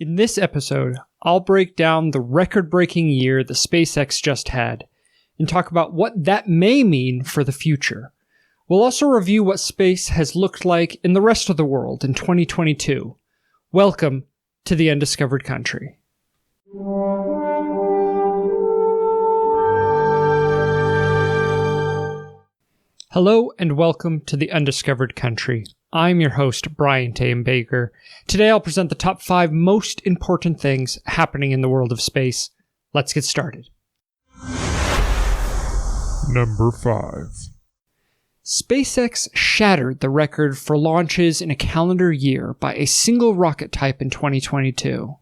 In this episode, I'll break down the record-breaking year the SpaceX just had, and talk about what that may mean for the future. We'll also review what space has looked like in the rest of the world in 2022. Welcome to the Undiscovered Country. Hello and welcome to the Undiscovered Country. I'm your host, Brian Tame Baker. Today I'll present the top 5 most important things happening in the world of space. Let's get started. Number 5. SpaceX shattered the record for launches in a calendar year by a single rocket type in 2022.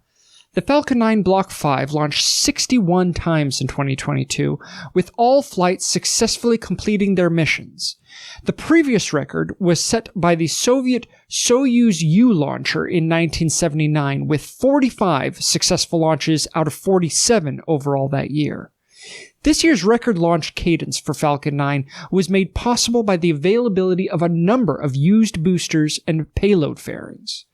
The Falcon 9 Block 5 launched 61 times in 2022, with all flights successfully completing their missions. The previous record was set by the Soviet Soyuz U launcher in 1979, with 45 successful launches out of 47 overall that year. This year's record launch cadence for Falcon 9 was made possible by the availability of a number of used boosters and payload fairings.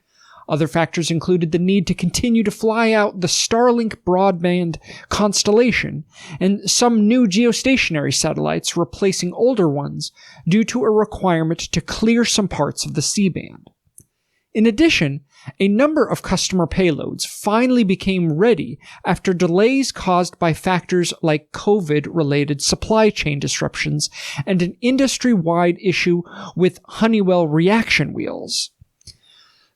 Other factors included the need to continue to fly out the Starlink broadband constellation and some new geostationary satellites replacing older ones due to a requirement to clear some parts of the C-band. In addition, a number of customer payloads finally became ready after delays caused by factors like COVID-related supply chain disruptions and an industry-wide issue with Honeywell reaction wheels.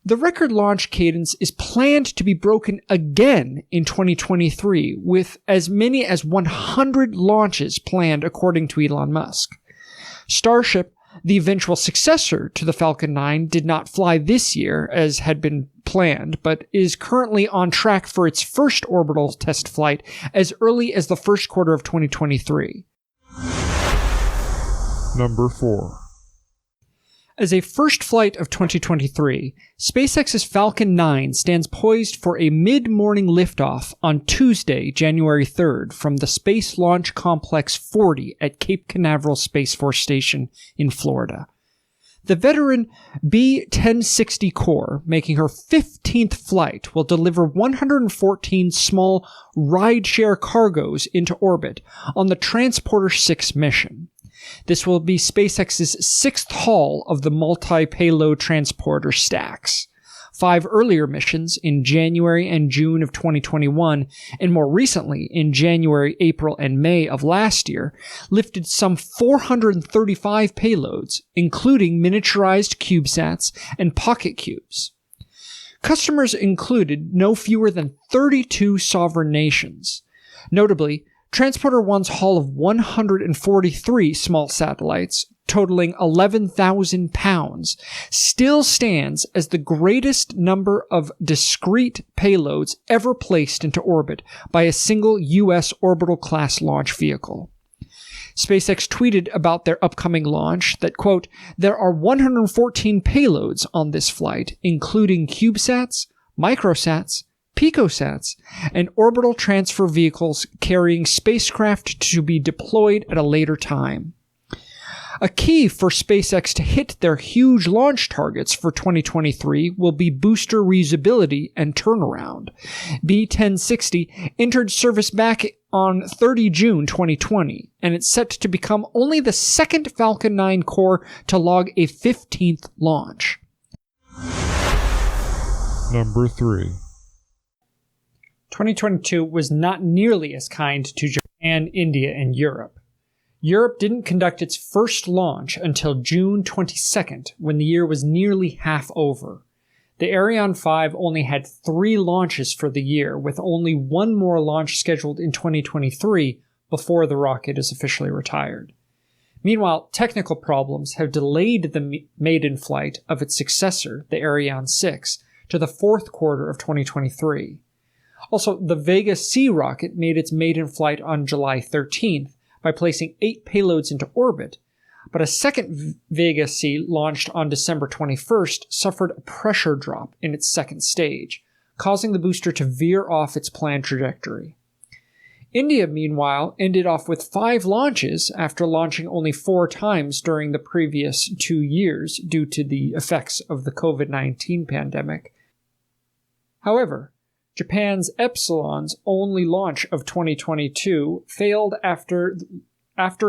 The record launch cadence is planned to be broken again in 2023, with as many as 100 launches planned according to Elon Musk. Starship, the eventual successor to the Falcon 9, did not fly this year as had been planned, but is currently on track for its first orbital test flight as early as the first quarter of 2023. Number 4. As a first flight of 2023, SpaceX's Falcon 9 stands poised for a mid-morning liftoff on Tuesday, January 3rd, from the Space Launch Complex 40 at Cape Canaveral Space Force Station in Florida. The veteran B-1060 core, making her 15th flight, will deliver 114 small rideshare cargoes into orbit on the Transporter 6 mission. This will be SpaceX's 6th haul of the multi-payload transporter stacks. 5 earlier missions in January and June of 2021, and more recently in January, April, and May of last year, lifted some 435 payloads, including miniaturized CubeSats and Pocket Cubes. Customers included no fewer than 32 sovereign nations. Notably, Transporter 1's haul of 143 small satellites, totaling 11,000 pounds, still stands as the greatest number of discrete payloads ever placed into orbit by a single U.S. orbital-class launch vehicle. SpaceX tweeted about their upcoming launch that, quote, "There are 114 payloads on this flight, including CubeSats, Microsats, Picosats, and orbital transfer vehicles carrying spacecraft to be deployed at a later time." A key for SpaceX to hit their huge launch targets for 2023 will be booster reusability and turnaround. B-1060 entered service back on 30 June 2020, and it's set to become only the second Falcon 9 core to log a 15th launch. Number 3. 2022 was not nearly as kind to Japan, India, and Europe. Europe didn't conduct its first launch until June 22nd, when the year was nearly half over. The Ariane 5 only had 3 launches for the year, with only one more launch scheduled in 2023 before the rocket is officially retired. Meanwhile, technical problems have delayed the maiden flight of its successor, the Ariane 6, to the 4th quarter of 2023. Also, the Vega C rocket made its maiden flight on July 13th by placing 8 payloads into orbit, but a second Vega C launched on December 21st suffered a pressure drop in its second stage, causing the booster to veer off its planned trajectory. India, meanwhile, ended off with 5 launches after launching only 4 times during the previous 2 years due to the effects of the COVID-19 pandemic. However, Japan's Epsilon's only launch of 2022 failed after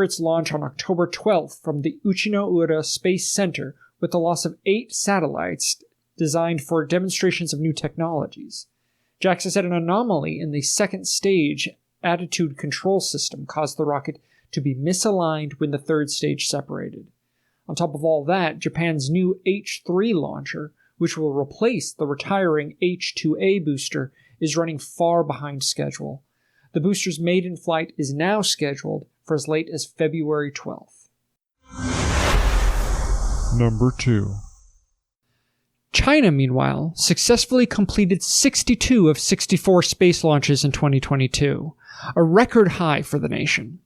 its launch on October 12th from the Uchino-Ura Space Center with the loss of 8 satellites designed for demonstrations of new technologies. JAXA said an anomaly in the second stage attitude control system caused the rocket to be misaligned when the third stage separated. On top of all that, Japan's new H3 launcher, which will replace the retiring H2A booster, is running far behind schedule. The booster's maiden flight is now scheduled for as late as February 12th. Number 2. China, meanwhile, successfully completed 62 of 64 space launches in 2022, a record high for the nation.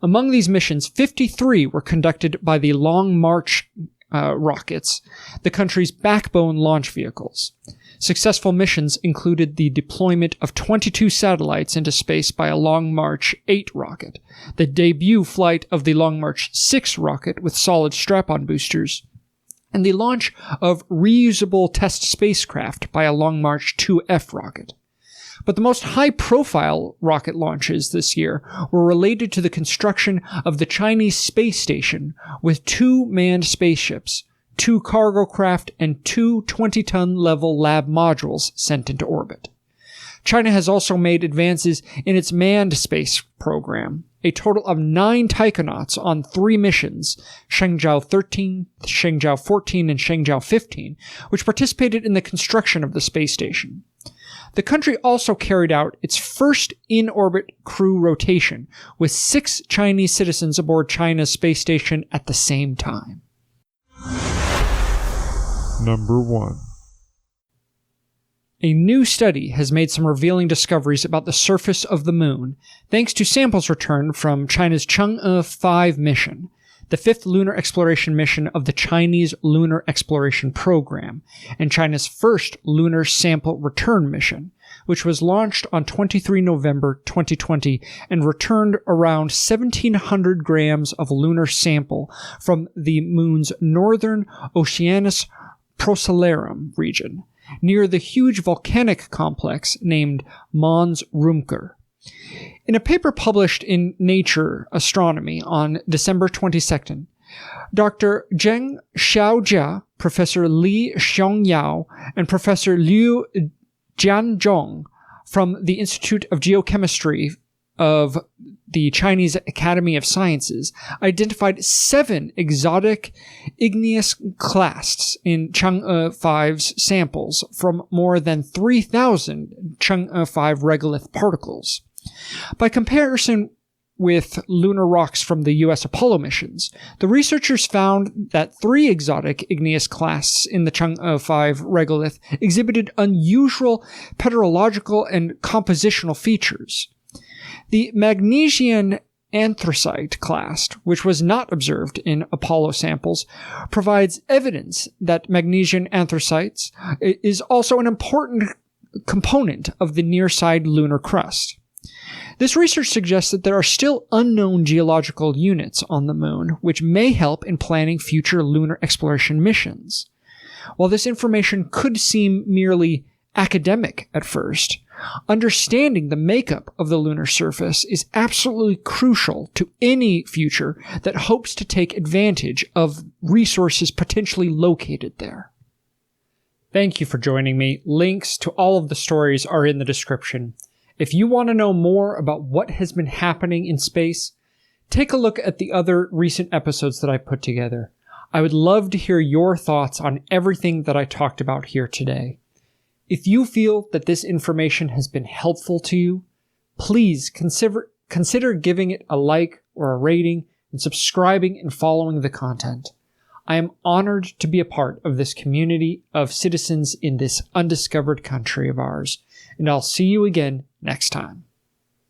Among these missions, 53 were conducted by the Long March rockets, the country's backbone launch vehicles. Successful missions included the deployment of 22 satellites into space by a Long March 8 rocket, the debut flight of the Long March 6 rocket with solid strap-on boosters, and the launch of reusable test spacecraft by a Long March 2F rocket. But the most high-profile rocket launches this year were related to the construction of the Chinese space station with 2 manned spaceships, 2 cargo craft, and 2 20-ton level lab modules sent into orbit. China has also made advances in its manned space program, a total of 9 taikonauts on 3 missions, Shenzhou 13, Shenzhou 14, and Shenzhou 15, which participated in the construction of the space station. The country also carried out its first in-orbit crew rotation, with 6 Chinese citizens aboard China's space station at the same time. Number 1. A new study has made some revealing discoveries about the surface of the moon, thanks to samples returned from China's Chang'e 5 mission, the 5th lunar exploration mission of the Chinese Lunar Exploration Program, and China's first lunar sample return mission, which was launched on 23 November 2020 and returned around 1,700 grams of lunar sample from the moon's northern Oceanus Procellarum region, near the huge volcanic complex named Mons Rumker. In a paper published in Nature Astronomy on December 22nd, Dr. Zheng Xiaojia, Professor Li Xiangyao, and Professor Liu Jianzhong from the Institute of Geochemistry of the Chinese Academy of Sciences identified 7 exotic igneous clasts in Chang'e 5's samples from more than 3,000 Chang'e 5 regolith particles. By comparison with lunar rocks from the U.S. Apollo missions, the researchers found that 3 exotic igneous clasts in the Chang'e 5 regolith exhibited unusual petrological and compositional features. The magnesian anthracite clast, which was not observed in Apollo samples, provides evidence that magnesian anthracites is also an important component of the near-side lunar crust. This research suggests that there are still unknown geological units on the moon, which may help in planning future lunar exploration missions. While this information could seem merely academic at first, understanding the makeup of the lunar surface is absolutely crucial to any future that hopes to take advantage of resources potentially located there. Thank you for joining me. Links to all of the stories are in the description. If you want to know more about what has been happening in space, take a look at the other recent episodes that I put together. I would love to hear your thoughts on everything that I talked about here today. If you feel that this information has been helpful to you, please consider giving it a like or a rating and subscribing and following the content. I am honored to be a part of this community of citizens in this undiscovered country of ours, and I'll see you again next time.